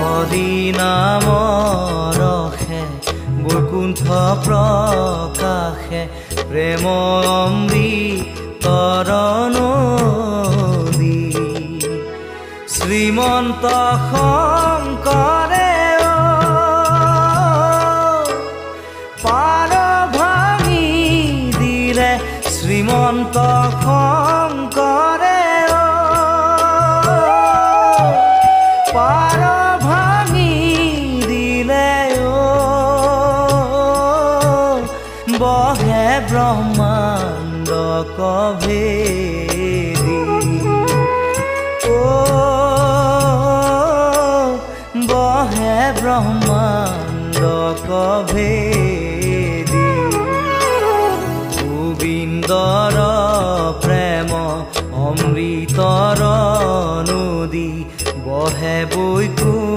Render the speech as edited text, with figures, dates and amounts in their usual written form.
হৰি নাম ৰসে বৈকুণ্ঠ প্ৰকাশে প্ৰেম অমৃতৰ নদী শ্ৰীমন্ত শংকৰে পাৰ ভাঙি দিলে শ্ৰীমন্ত শংকৰে পাৰ ভাঙি দিলে বহে ব্ৰহ্মাণ্ড কভেদি বহে ব্ৰহ্মাণ্ড কভেদি গোবিন্দৰ প্ৰেম অমৃতৰ নদী বহে বৈকুণ্ঠ